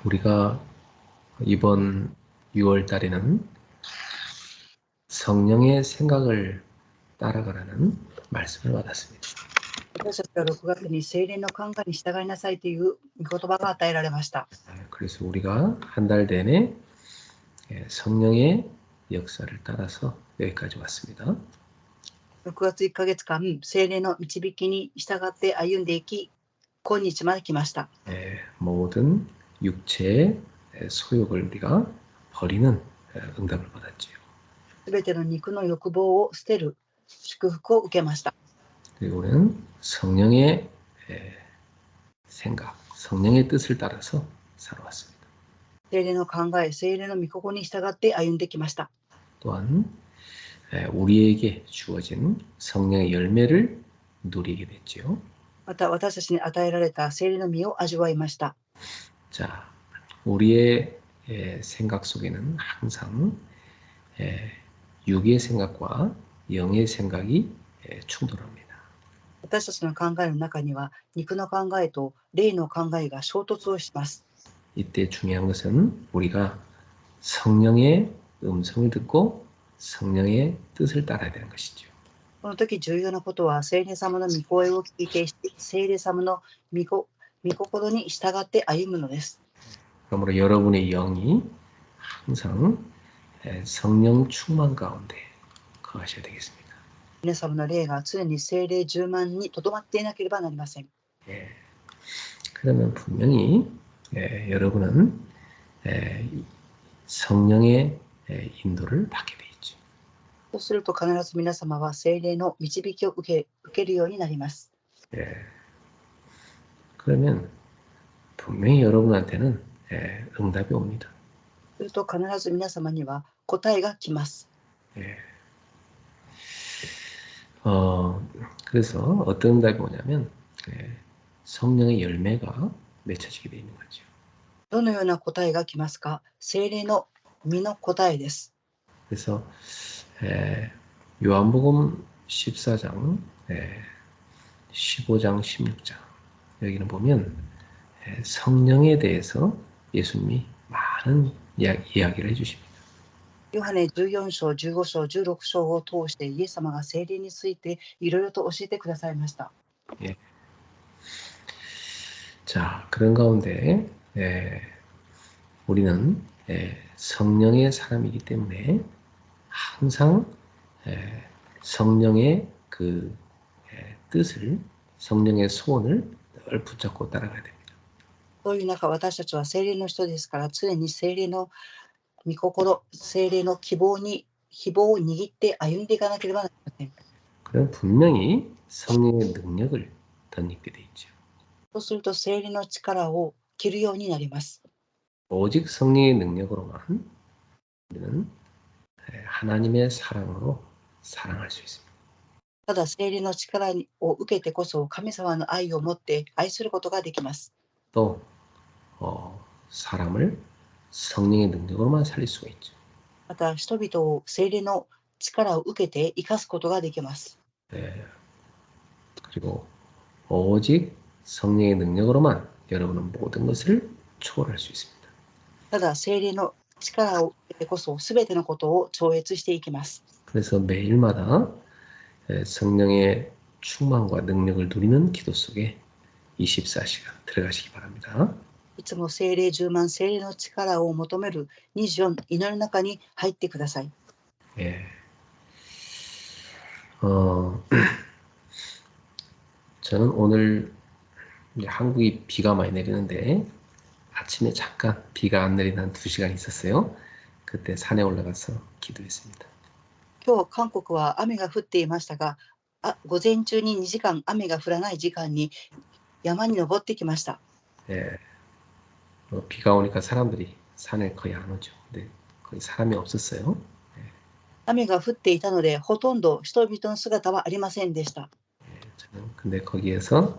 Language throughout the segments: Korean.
우리가 이번 6월 달에는 성령의 생각을 따라가라는 말씀을 받았습니다. 私たちは6月に聖霊の考えに従いなさいという御言葉が与えられました。 그래서 우리가 한 달 내내 성령의 역사를 따라서 여기까지 왔습니다. 6月1ヶ月間、聖霊の導きに従って歩んでいき、今日まで来ました。 모든 육체의 소욕을 우리가 버리는 응답을 받았지요. すべての肉の欲望を捨てる祝福を受けました。 그리고 우리는 성령의 생각, 성령의 뜻을 따라서 살아왔습니다. 聖霊の考え、聖霊の御心に従って歩んできました。 또한 우리에게 주어진 성령의 열매를 누리게 됐지요. また私たちに与えられた聖霊の実を味わいました。 자, 우리의 생각 속에는 항상 육의 생각과 영의 생각이 충돌합니다. 私たちの考えの中には、肉の考えと霊の考えが衝突をします。 이때 중요한 것은 우리가 성령의 음성을 듣고 성령의 뜻을 따라야 되는 것이죠. この時重要なことは、聖霊様の御声を聞いて、聖霊様の御心に従って歩むのです。 그러므로 여러분의 영이 항상 성령 충만 가운데 거하셔야 되겠습니다. 皆様の霊が常に聖霊充満にとどまっていなければなりません。 그러면 분명히 여러분은 성령의 인도를 받게 돼 있죠. そうすると必ず皆様は聖霊の導きを受けるようになります。 그러면 분명히 여러분한테는 응답이 옵니다. すると必ず皆様には答えが来ます。 그래서 어떤 응답이 오냐면 성령의 열매가 맺혀지게 되어 있는 거죠. どのような答えが来ますか？聖霊の実の答えです。 그래서 요한복음 14장, 15장, 16장 여기는 보면 성령에 대해서 예수님이 많은 이야기를 해주십니다. ヨハネ14章、15章、16章を通してイエス様が聖霊についていろいろと教えてくださいました。 자, 그런 가운데 우리는 성령의 사람이기 때문에 항상 성령의 그 뜻을, 성령의 소원을 늘 붙잡고 따라가야 됩니다. そういう中、私たちは聖霊の人ですから、常に聖霊の御心、聖霊の希望を握って歩んでいかなければなりません。 그럼 분명히 성령의 능력을 덧입게 돼 있죠. そうすると聖霊の力を着るようになります。 오직 성령의 능력으로만 우리는 하나님의 사랑으로 사랑할 수 있습니다. ただ聖霊の力を受けてこそ神様の愛を持って愛することができます。 또 사람을 성령의 능력으로만 살릴 수가 있죠. また人々を聖霊の力を受けて生かすことができます。 그리고 오직 성령의 능력으로만 여러분은 모든 것을 초월할 수 있습니다. ただ聖霊の力を受けてこそ全てのことを超越していきます。 그래서 매일마다 성령의 충만과 능력을 누리는 기도 속에 24시간 들어가시기 바랍니다. いつも聖霊充満、聖霊の力を求める24祈りの中に入ってください。 저는 오늘 한국이 비가 많이 내리는데 아침에 잠깐 비가 안 내리는 한 2시간 있었어요. 그때 산에 올라가서 기도했습니다. 今日韓国は雨が降っていましたが、午前中に2時間雨が降らない時間に山に登ってきました。 비가 오니까 사람들이 산에 거의 안 오죠. 근데 거의 사람이 없었어요. 雨が降っていたのでほとんど人々の姿はありませんでした。 저는 근데 거기에서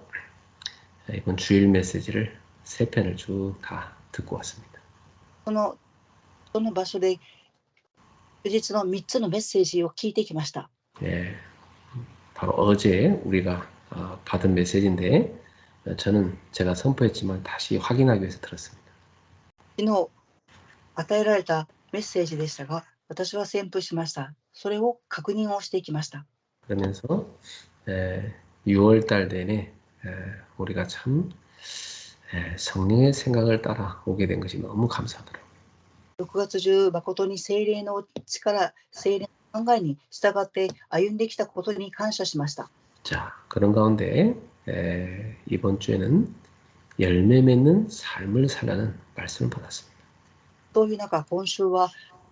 이번 주일 메시지를 3편을 쭉 다 듣고 왔습니다. その場所で休日の3つのメッセージを聞いてきました。 바로 어제 우리가 받은 메시지인데 저는 제가 선포했지만 다시 확인하기 위해서 들었습니다. 昨日与えられたメッセージでしたが、私は宣布しました。それを確認をしていきました。 그러면서 6월 달 내내 우리가 참 성령의 생각을 따라 오게 된 것이 너무 감사하더라고요. 6月中、誠に聖霊の力、聖霊の考えに従って歩んできたことに感謝しました。 자, 그런 가운데 이번 주에는 열매 맺는 삶을 살라는 말씀을 받았습니다. そういう中、今週は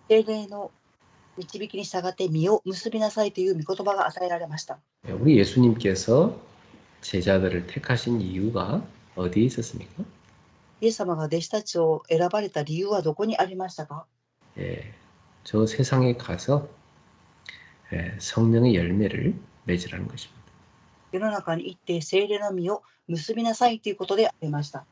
聖霊の導きに従って実を結びなさいという御言葉が与えられました。 우리 예수님께서 제자들을 택하신 이유가 어디에 있었습니까? イエス様が弟子たちを選ばれた理由はどこにありましたか？ 저 세상에 가서 성령의 열매를 맺으라는 것입니다. 世の中に行って聖霊の実を結びなさいということでありました。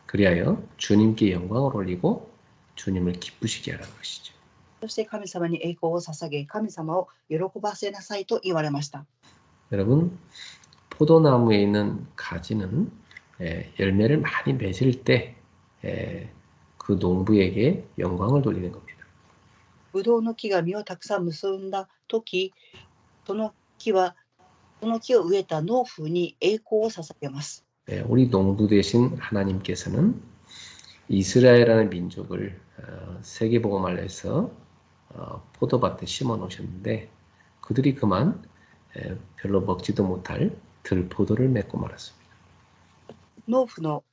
그리하여 주님께 영광을 올리고 주님을 기쁘시게 하라는 것이죠. そして神様に栄光を捧げ、神様を喜ばせなさいと言われました。 여러분, 포도나무에 있는 가지는 열매를 많이 맺을 때 그 농부에게 영광을 돌리는 겁니다. ぶどうの木が実をたくさん結んだとき、その木を植えた農夫に栄光を捧げます。 우리 농부 되신 하나님께서는 이스라엘이라는 민족을 세계복음화를 해서 포도밭에 심어 놓으셨는데 그들이 그만 별로 먹지도 못할 들포도를 맺고 말았습니다. 農夫の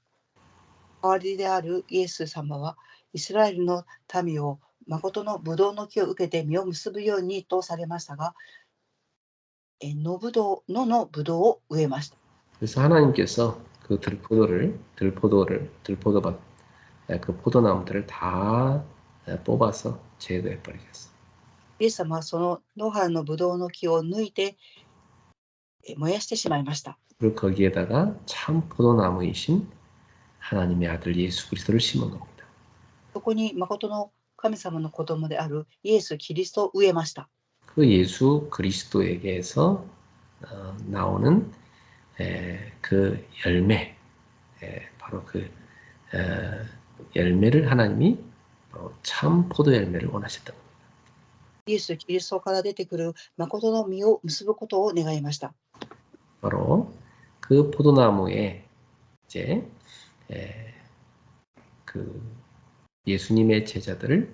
代わりであるイエス様は、イスラエルの民を誠のブドウの木を受けて実を結ぶようにとされましたが、野のブドウを植えました。 그래서 하나님께서 그 들포도밭, 그 포도나무들을 다 뽑아서 제거해 버리셨어요. イエス様はその野原のブドウの木を抜いて燃やしてしまいました。 그리고 거기에다가 참 포도나무이신 하나님의 아들 예수 그리스도를 심은 겁니다. そこに誠の神様の子供であるイエス・キリストを植えました。 그 예수 그리스도에게서 나오는 그 열매, 바로 그 열매를 하나님이 바로 참 포도 열매를 원하셨던 겁니다. イエス・キリストから出てくる誠の実を結ぶことを願いました。 바로 그 포도나무에 이제 그 예수님의 제자들을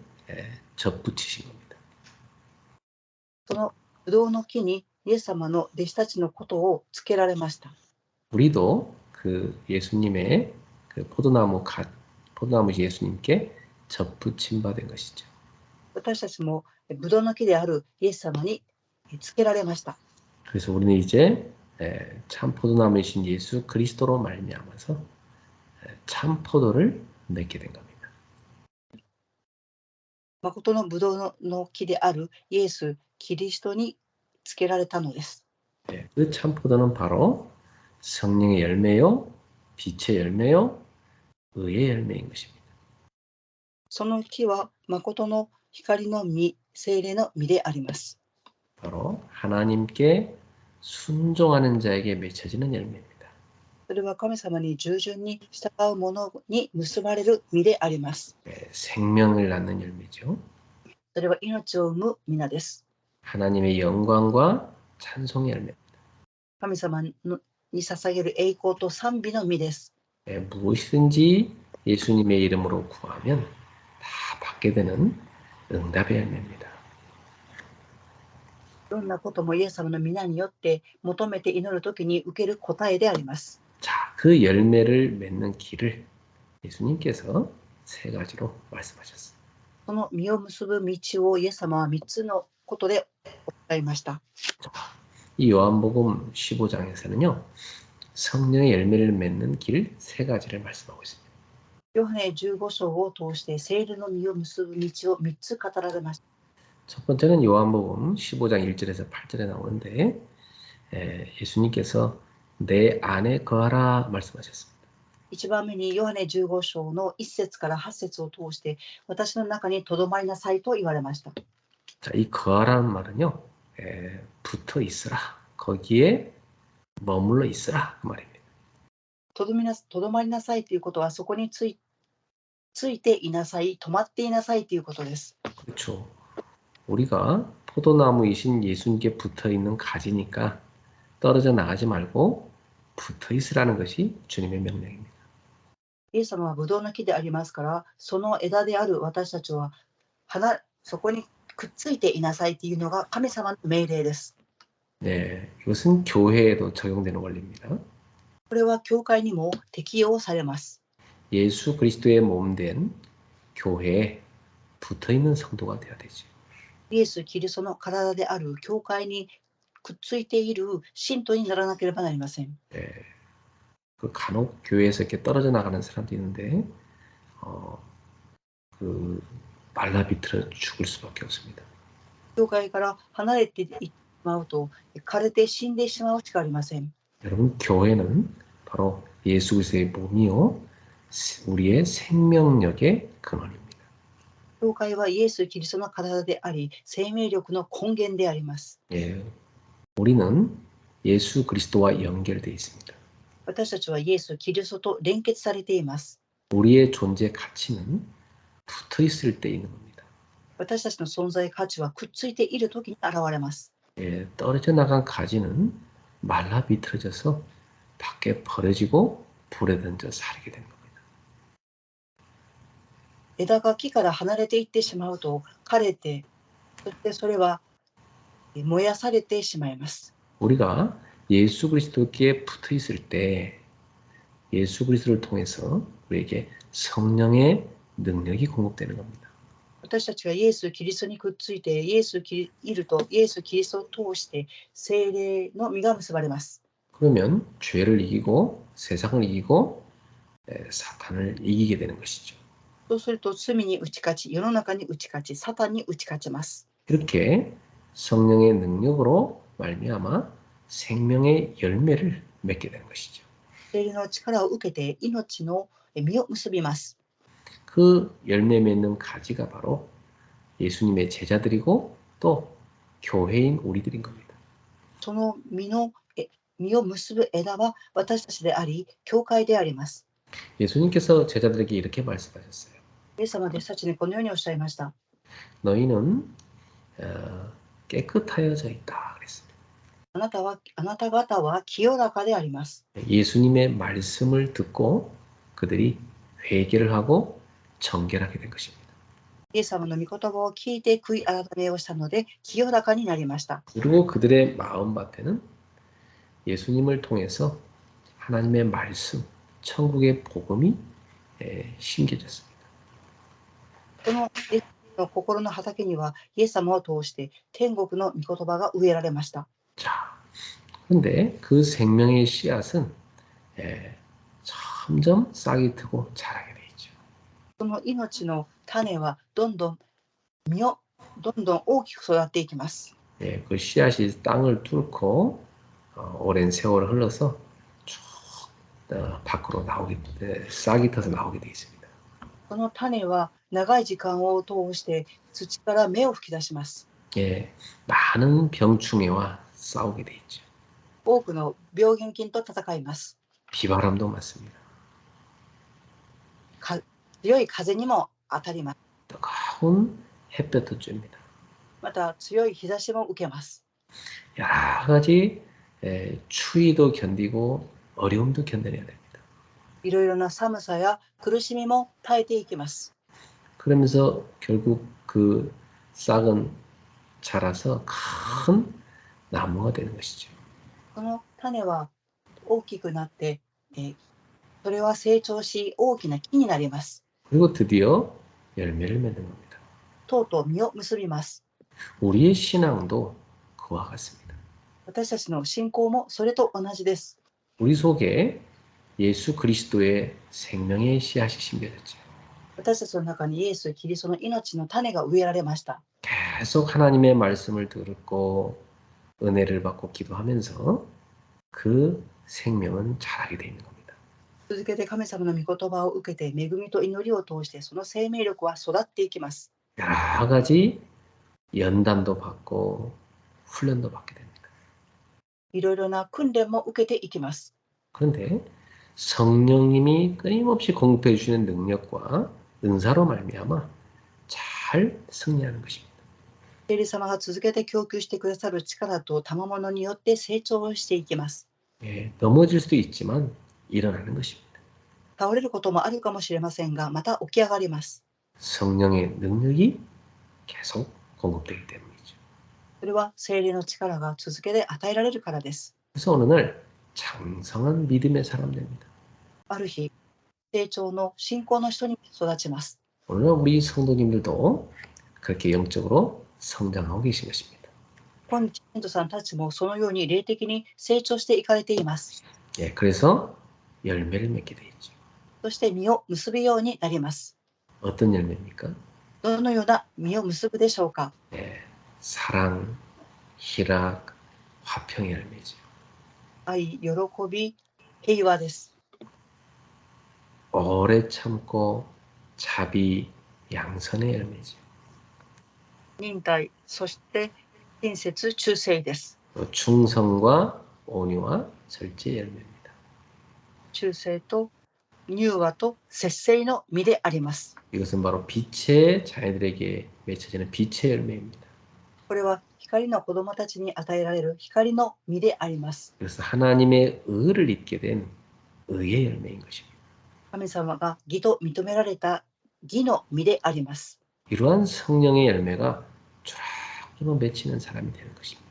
접붙이신 겁니다. そのブドウの木にイエス様の弟子たちのことをつけられました。 우리도 그 예수님의 그 포도나무 예수님께 접붙임 받은 것이죠. 私たちもブドウの木であるイエス様につけられました。 그래서 우리는 이제 참 포도나무이신 예수 그리스도로 말미암아서 참 포도를 맺게 된 겁니다. 誠のブドウの木であるイエス・キリストにつけられたのです。 그 참 포도는 바로 성령의 열매요, 빛의 열매요, 의의 열매인 것입니다. その木は誠の光の実、聖霊の実であります。 바로 하나님께 순종하는 자에게 맺혀지는 열매입니다. それは神様に従順に従う者に結ばれる実であります。 생명을 낳는 열매죠. それは命を生む実です。 하나님의 영광과 찬송의 열매입니다. 神様に捧げる栄光と賛美の実です。 무엇이든지 예수님의 이름으로 구하면 다 받게 되는 응답의 열매입니다. どんなこともイエス様の皆によって求めて祈るときに受ける答えであります。 자, 그 열매를 맺는 길을 예수님께서 세 가지로 말씀하셨어요. その実を結ぶ道をイエス様は3つのことでおっしゃいました。 이 요한복음 15장에서는요. 성령의 열매를 맺는 길 세 가지를 말씀하고 있습니다. ヨハネ15章を通して聖霊の実を結ぶ道を3つ語られました。 첫 번째는 요한복음 15장 1절에서 8절에 나오는데 예수님께서 내 안에 거하라 말씀하셨습니다. 1番目にヨハネ15章の1節から8節を通して私の中にとどまりなさいと言われました。 자, 이 거하라는 말은요. 붙어 있으라. 거기에 머물러 있으라 그 말입니다. とどまりなさいということはそこについついていなさい、止まっていなさいということです。 그렇죠. 우리가 포도나무이신 예수님께 붙어 있는 가지니까 떨어져 나가지 말고 붙어 있으라는 것이 주님의 명령입니다. イエス様はブドウの木でありますから、その枝である私たちはそこにくっついていなさいというのが神様の命令です。 네, 이것은 교회에도 적용되는 원리입니다. これは教会にも適用されます。 예수 그리스도의 몸 된 교회에 붙어 있는 성도가 되어야 되죠. イエス・キリストの体である教会にくっついている信徒にならなければなりません。 네, 그 간혹 교회에서 이렇게 떨어져 나가는 사람도 있는데 그 말라 비틀어 죽을 수밖에 없습니다. 教会から離れていってしまうと枯れて死んでしまうしかありません。 여러분, 교회는 바로 예수 그리스도의 몸이요 우리의 생명력의 근원입니다. 教会はイエス・キリストの体であり、生命力の根源であります。 예, 우리는 예수 그리스도와 연결되어 있습니다. 私たちはイエス・キリストと連結されています。 우리의 존재 가치는 붙어 있을 때 있는 겁니다. 私たちの存在価値はくっついている時に現れます。 예, 떨어져 나간 가지는 말라 비틀어져서 밖에 버려지고 불에 던져 사르게 된 겁니다. 枝が木から離れていってしまうと枯れて、そしてそれは燃やされてしまいます。 우리가 예수 그리스도께 붙어 있을 때 예수 그리스도를 통해서 우리에게 성령의 능력이 공급되는 겁니다. 私たちがイエス・キリストにくっついていると、イエス・キリストを通して聖霊の実が結ばれます。 그러면 죄를 이기고 세상을 이기고 사탄을 이기게 되는 것이죠. そうすると罪に打ち勝ち、世の中に打ち勝ち、サタンに打ち勝ちます。 이렇게 성령의 능력으로 말미암아 생명의 열매를 맺게 되는 것이죠. 聖霊の力を受けて命の実を結びます。 그 열매 맺는 가지가 바로 예수님의 제자들이고 또 교회인 우리들인 겁니다. その実を結ぶ枝は私たちであり、教会であります。 예수님께서 제자들에게 이렇게 말씀하셨어요. イエス様は弟子たちにこのようにおっしゃいました。 너희는 깨끗하여져 있다 그랬습니다. あなた方は清らかであります。 예수님의 말씀을 듣고 그들이 회개를 하고 정결하게 된 것입니다. イエス様の御言葉を聞いて悔い改めをしたので清らかになりました。 그리고 그들의 마음밭에는 예수님을 통해서 하나님의 말씀, 천국의 복음이 심겨졌습니다. この弟子の心の畑にはイエス様を通して天国の御言葉が植えられました。 자, 그런데 그 생명의 씨앗은 점점 싹이 트고 자라게 돼 있죠. その命の種はどんどん大きく育っていきます。 그 씨앗이 땅을 뚫고 오랜 세월을 흘러서 쭉 밖으로 싹이 터서 나오게 돼 있습니다. この種は長い時間を通して土から芽を吹き出します。 많은 병충해와 싸우게 돼 있죠. 多くの病原菌と戦います。 비바람도 맞습니다. 強い風にも当たります。 뜨거운 햇볕도 쬐입니다. また強い日差しも受けます。 여러 가지 추위도 견디고 어려움도 견뎌내야 됩니다. いろいろな寒さや苦しみも耐えていきます。 그러면서 결국 그 싹은 자라서 큰 나무가 되는 것이죠. この種は大きくなって、それは成長し大きな木になります。 그리고 드디어 열매를 맺는 겁니다. とうとう実を結びます。 우리의 신앙도 그와 같습니다. 私たちの信仰もそれと同じです。 우리 속에 예수 그리스도의 생명의 씨앗이 심겨졌죠. 私たちの中にイエス・キリストの命の種が植えられました。 계속 하나님의 말씀을 듣고 은혜를 받고 기도하면서 그 생명은 자라게 되어 있는 겁니다. 続けて神様の御言葉を受けて恵みと祈りを通してその生命力は育っていきます。 여러 가지 연단도 받고 훈련도 받게 됩니다. いろいろな訓練も受けていきます。 그런데 성령님이 끊임없이 공급해 주시는 능력과 은사로 말미암아 잘 승리하는 것입니다. 聖霊様が続けて供給してくださる力と賜物によって成長をしていきます。 예, 넘어질 수도 있지만 일어나는 것입니다. 倒れることもあるかもしれませんが、また起き上がります。 성령의 능력이 계속 공급되기 때문이죠. それは聖霊の力が続けて与えられるからです。 그래서 어느 날 장성한 믿음의 사람 됩니다. ある日、成長の信仰の人に育ちます。 오늘날 우리 성도님들도 그렇게 영적으로 성장하고 계신 것입니다. 今日、信徒さんたちもそのように霊的に成長していかれています。 예, 그래서 열매를 맺게 되어 있죠. そして実を結ぶようになります。 어떤 열매입니까? どのような実を結ぶでしょうか。 예, 사랑, 희락, 화평의 열매죠. 愛、喜び、平和です。 오래 참고 자비, 양선의 열매죠. 忍耐、そして親切、忠誠です。 또 충성과 온유와 절제의 열매입니다. 忠誠と柔和と節制の実であります。 이것은 바로 빛의 자녀들에게 맺혀지는 빛의 열매입니다. これは光の子供たちに与えられる光の実であります。 그래서 하나님의 의를 입게 된 의의 열매인 것입니다. 神様が義と認められた義の実であります。 이러한 성령의 열매가 쫙 맺히는 사람이 되는 것입니다.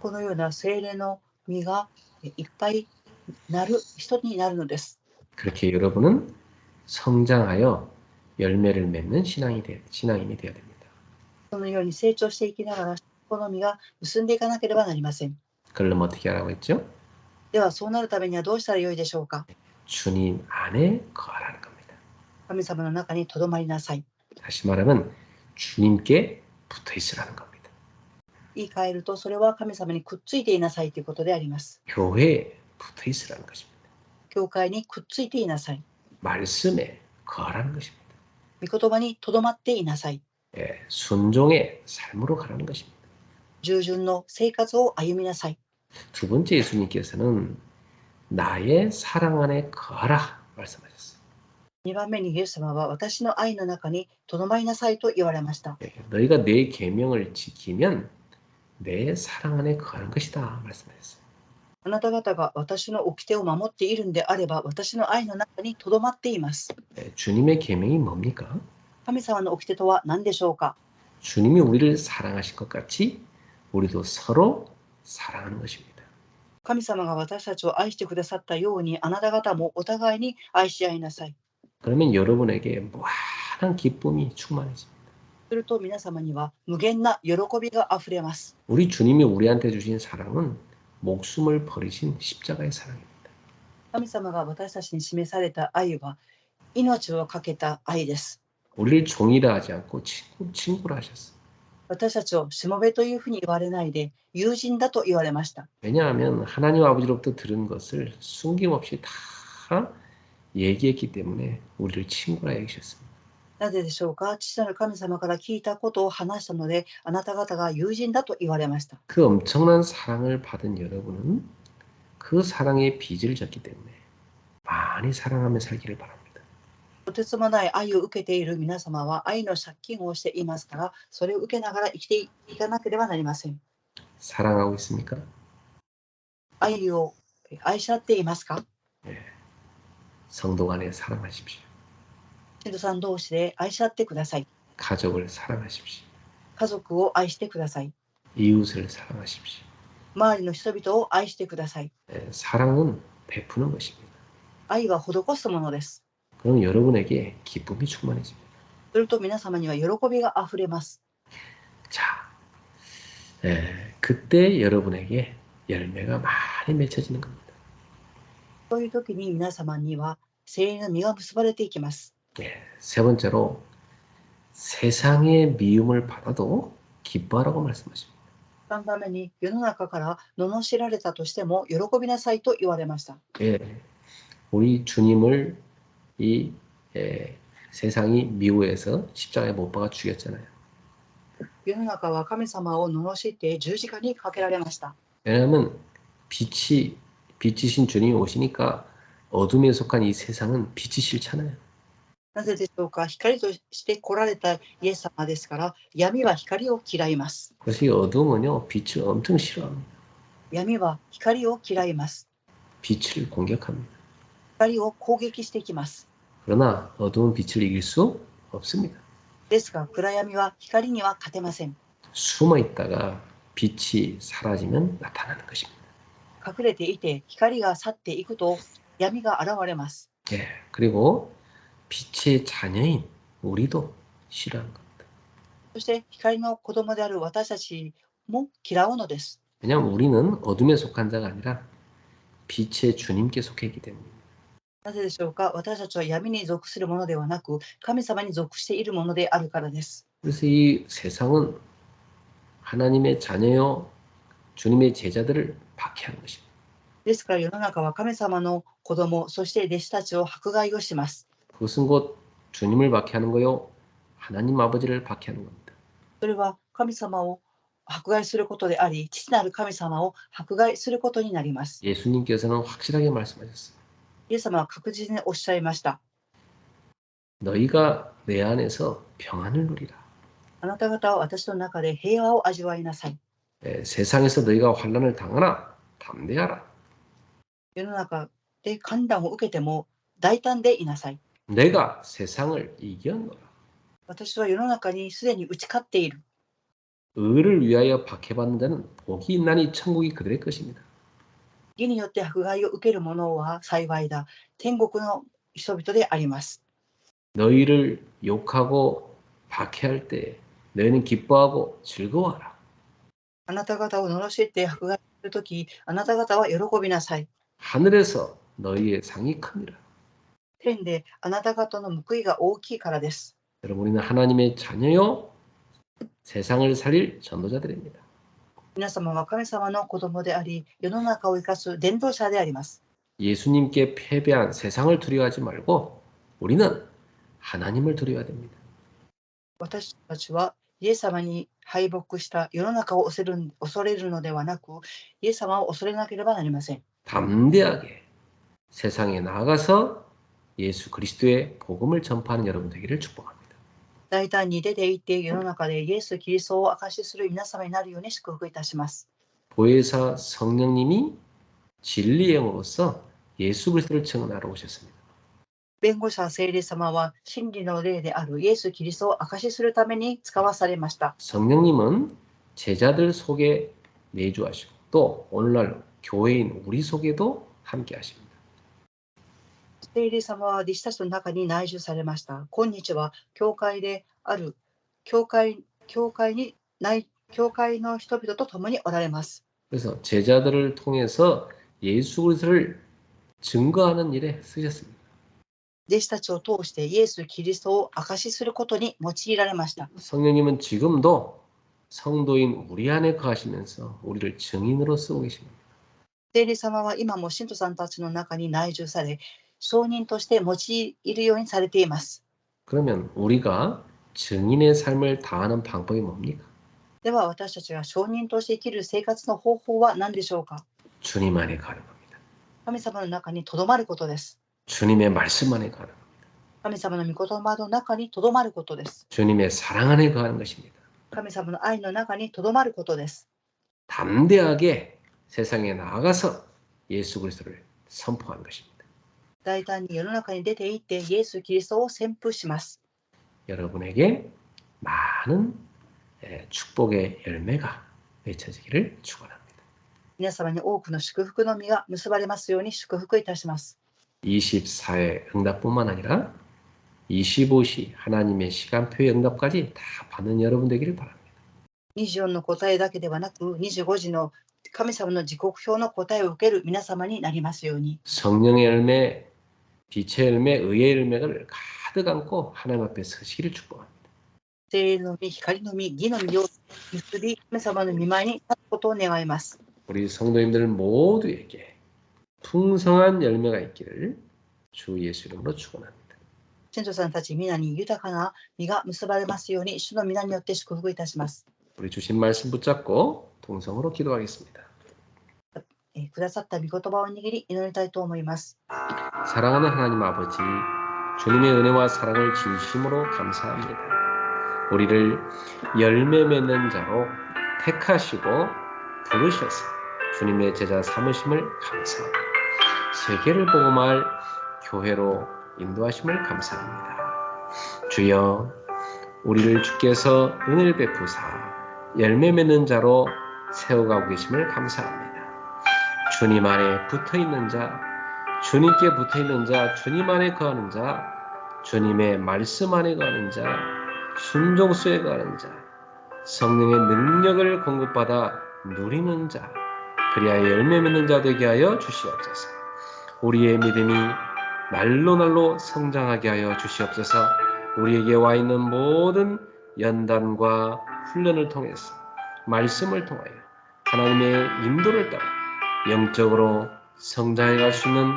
このような聖霊の実がいっぱいなる人になるのです。 그렇게 여러분은 성장하여 열매를 맺는 신앙인이 되어야 됩니다. そのように成長していきながら、この実が結んでいかなければなりません。 그러려면 어떻게 하라고 했죠? では、そうなるためにはどうしたらよいでしょうか。 주님 안에 거하라는 겁니다. 神様の中にとどまりなさい。 다시 말하면 주님께 붙어 있으라는 겁니다. 言い換えると、それは神様にくっついていなさいということであります。 교회에 붙어 있으라는 것입니다. 教会にくっついていなさい。 말씀에 거하라는 것입니다. 御言葉にとどまっていなさい。 예, 순종의 삶으로 가라는 것입니다. 従順の生活を歩みなさい。 두 번째 예수님께서는 나의 사랑 안에 거하라 말씀하셨어요. 2番目にイエス様は私の愛の中にとどまりなさいと言われました。 예, 너희가 내 계명을 지키면 내 사랑 안에 거하는 것이다 말씀하셨어요. あなた方が私の掟を守っているんであれば、私の愛の中にとどまっています。 예, 주님의 계명이 뭡니까? 神様の掟とは何でしょうか。 주님이 우리를 사랑하신 것 같이 우리도 서로 사랑하는 것입니다. 神様が私たちを愛してくださったように、あなた方もお互いに愛し合いなさい。 그러면 여러분에게 무한한 기쁨이 충만해집니다. すると皆様には無限な喜びがあふれます。 우리 주님이 우리한테 주신 사랑은 목숨을 버리신 십자가의 사랑입니다. 神様が私たちに示された愛は命を懸けた愛です。 우리를 종이라 하지 않고 친구라 하셨어요. 私たちをしもべというふうに言われないで、友人だと言われました。 왜냐하면 하나님 아버지로부터 들은 것을 숨김없이 다 얘기했기 때문에 우리를 친구라 여기셨습니다. なぜでしょうか。父なる神様から聞いたことを話したので、あなた方が友人だと言われました。 그 엄청난 사랑을 받은 여러분은 그 사랑의 빚을 졌기 때문에 많이 사랑하며 살기를 바랍니다. とてつもない愛を受けている皆様は愛の借金をしていますから、それを受けながら生きていかなければなりません。 사랑하고 있습니까? 愛を愛し合っていますか。 네. 성도 간에 사랑하십시오. 信徒さん同士で愛し合ってください。 가족을 사랑하십시오. 家族を愛してください。 이웃을 사랑하십시오. 周りの人々を愛してください。 네, 사랑은 베푸는 것입니다. 愛は施すものです。 그럼 여러분에게 기쁨이 충만해집니다. すると皆様には喜びがあふれます。 자, 그때 여러분에게 열매가 많이 맺혀지는 겁니다. そういう時に皆様には聖霊の実が結ばれていきます。 세 번째로 세상의 미움을 받아도 기뻐하라고 말씀하십니다. 3番目に世の中から罵られたとしても喜びなさいと言われました。 우리 주님을 이 세상이 미워해서 십자가에 못 박아 죽였잖아요. 世の中は神様を罵って十字架にかけられました。 왜냐하면 빛이신 주님이 오시니까 어둠에 속한 이 세상은 빛이 싫잖아요. なぜでしょうか。光として来られたイエス様ですから、闇は光を嫌います。 그것이 어두움은요, 빛을 엄청 싫어합니다. 闇は光を嫌います。 빛을 공격합니다. 光を攻撃してきます。 그러나 어두운 빛을 이길 수 없습니다. ですが、暗闇は光には勝てません。 숨어 있다가 빛이 사라지면 나타나는 것입니다. 隠れていて光が去っていくと闇が現れます。 예, 그리고 빛의 자녀인 우리도 싫어하는 겁니다. そして光の子供である私たちも嫌うのです。 왜냐하면 우리는 어둠에 속한 자가 아니라 빛의 주님께 속해 있기 때문입니다. なぜでしょうか。私たちは闇に属するものではなく、神様に属しているものであるからです。 그래서 이 세상은 하나님의 자녀요 주님의 제자들을 박해하는 것입니다. ですから世の中は神様の子供、そして弟子たちを迫害をします。 그것은 곧 주님을 박해하는 거요 하나님 아버지를 박해하는 겁니다. それは神様を迫害することであり、父なる神様を迫害することになります。 예수님께서는 확실하게 말씀하셨어요. イエス様は確実におっしゃいました。 너희가 내 안에서 평안을 누리라. あなた方は私の中で平和を味わいなさい。 세상에서 너희가 환난을 당하나 담대하라. 世の中で寒暖を受けても大胆でいなさい。 내가 세상을 이겼노라. 私は世の中にすでに打ち勝っている。 의를 위하여 박해받는 자는 복이 있나니 천국이 그들의 것입니다. 義によって迫害を受ける者は幸いだ。天国の人々であります。 너희를 욕하고 박해할 때 너희는 기뻐하고 즐거워하라. あなた方を罵って迫害するとき、あなた方は喜びなさい。 하늘에서 너희의 상이 큽니다. 天であなた方の報いが大きいからです。 여러분 우리는 하나님의 자녀요 세상을 살릴 전도자들입니다. 皆様は神様の子供であり、世の中を生かす伝道者であります。 예수님께 패배한 세상을 두려워하지 말고 우리는 하나님을 두려워야 됩니다. 私たちはイエス様に敗北した世の中を恐れるのではなく、イエス様を恐れなければなりません。 담대하게 세상에 나아가서 예수 그리스도의 복음을 전파하는 여러분 되기를 축복합니다. 大胆に出て行って世の中でイエス・キリストを証しする皆様になるように祝福いたします。 보혜사 성령님이 진리의 영으로서 예수 그리스도를 증언하러 오셨습니다. 弁護者聖霊様は真理の霊であるイエス・キリストを証しするために使わされました。 성령님은 제자들 속에 내주하시고 또 오늘날 교회인 우리 속에도 함께 하십니다. 聖霊様は弟子たちの中に内住されました。今日は教会である教会の人々と共におられます。 그래서 제자들을 통해서 예수 그리스도를 증거하는 일에 쓰셨습니다. 弟子たちを通してイエス・キリストを証しすることに用いられました。 성령님은 지금도 성도인 우리 안에 거하시면서 우리를 증인으로 쓰고 계십니다. 聖霊様は今も信徒さんたちの中に内住され、証人として用いるようにされています。 그러면 우리가 증인의 삶을 다하는 방법이 뭡니까? では私たちが証人として生きる生活の方法は何でしょうか。 주님 안에 가는 겁니다. 神様の中にとどまることです。 주님의 말씀 안에 가는 겁니다. 神様の御言葉の中にとどまることです。 주님의 사랑 안에 거하는 것입니다. 神様の愛の中にとどまることです。 담대하게 세상에 나아가서 예수 그리스도를 선포하는 것입니다. 大胆に世の中に出て行ってイエス・キリストを宣布します。 여러분에게 많은 축복의 열매가 맺혀지기를 축원합니다. 皆様に多くの祝福の実が結ばれますように祝福いたします。 24의 응답뿐만 아니라 25시 하나님의 시간표의 응답까지 다 받는 여러분 되기를 바랍니다. 24の答えだけではなく、25時の神様の時刻表の答えを受ける皆様になりますように。 성령의 열매, 빛의 열매, 의의 열매를 가득 안고 하나님 앞에 서시기를 축복합니다. 聖霊の実、光の実、義の実を結び、神様の御前に立つことを願います。 우리 성도님들 모두에게 풍성한 열매가 있기를 주 예수 이름으로 축원합니다. 信徒さんたち皆に豊かな実が結ばれますように、主の皆によって祝福いたします。 우리 주신 말씀 붙잡고 동성으로 기도하겠습니다. くださった御言葉を握り祈りたいと思います。 사랑하는 하나님 아버지, 주님의 은혜와 사랑을 진심으로 감사합니다. 우리를 열매 맺는 자로 택하시고 부르셔서 주님의 제자 삼으심을 감사합니다. 세계를 복음할 교회로 인도하심을 감사합니다. 주여, 우리를 주께서 은혜를 베푸사 열매 맺는 자로 세워가고 계심을 감사합니다. 주님 안에 붙어있는 자, 주님께 붙어있는 자, 주님 안에 거하는 자, 주님의 말씀 안에 거하는 자, 순종수에 거하는 자, 성령의 능력을 공급받아 누리는 자, 그리하여 열매 맺는 자 되게 하여 주시옵소서. 우리의 믿음이 날로 성장하게 하여 주시옵소서. 우리에게 와 있는 모든 연단과 훈련을 통해서 말씀을 통하여 하나님의 인도를 따라 영적으로 성장해 갈 수 있는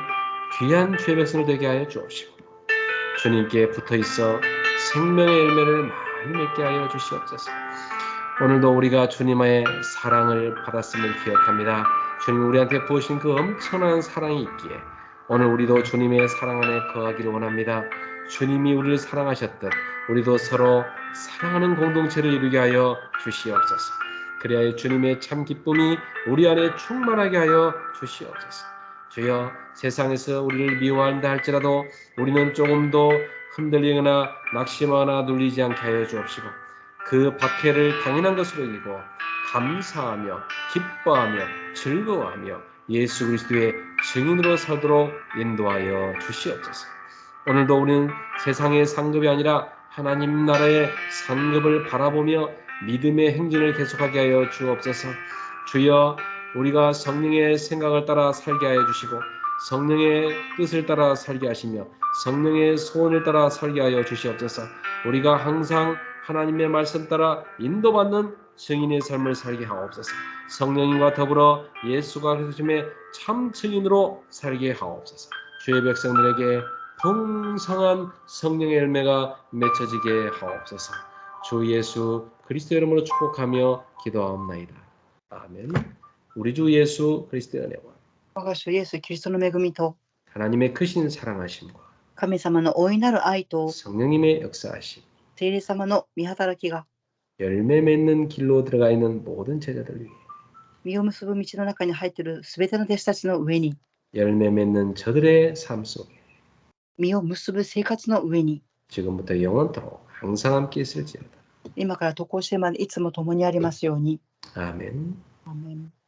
귀한 주의 백성을 되게 하여 주옵시고 주님께 붙어있어 생명의 열매를 많이 맺게 하여 주시옵소서. 오늘도 우리가 주님의 사랑을 받았음을 기억합니다. 주님 우리한테 부으신 그 엄청난 사랑이 있기에 오늘 우리도 주님의 사랑 안에 거하기를 원합니다. 주님이 우리를 사랑하셨듯 우리도 서로 사랑하는 공동체를 이루게 하여 주시옵소서. 그리하여 주님의 참 기쁨이 우리 안에 충만하게 하여 주시옵소서. 주여, 세상에서 우리를 미워한다 할지라도 우리는 조금도 흔들리거나 낙심하거나 눌리지 않게 하여 주옵시고 그 박해를 당연한 것으로 여기고 감사하며 기뻐하며 즐거워하며 예수 그리스도의 증인으로 살도록 인도하여 주시옵소서. 오늘도 우리는 세상의 상급이 아니라 하나님 나라의 상급을 바라보며 믿음의 행진을 계속하게 하여 주옵소서. 주여, 우리가 성령의 생각을 따라 살게 하여 주시고 성령의 뜻을 따라 살게 하시며 성령의 소원을 따라 살게 하여 주시옵소서. 우리가 항상 하나님의 말씀 따라 인도받는 증인의 삶을 살게 하옵소서. 성령님과 더불어 예수가 그리스도의 참 증인으로 살게 하옵소서. 주의 백성들에게 풍성한 성령의 열매가 맺혀지게 하옵소서. 주 예수 그리스도 이름으로 축복하며 기도하옵나이다. 아멘. 우리 주 예수 그리스도의 은혜와 我が主イエス・キリストの恵みと 하나님의 크신 사랑하심과 神様の大いなる愛と 성령님의 역사하심, 聖霊様の御働きが 열매 맺는 길로 들어가 있는 모든 제자들 위해 実を結ぶ道の中に入っているすべての弟子たちの上に 열매 맺는 저들의 삶 속에 実を結ぶ生活の上に 지금부터 영원토록 항상 함께 있을지어다. 今から渡航してまでいつも共にありますように。 아멘. アーメン。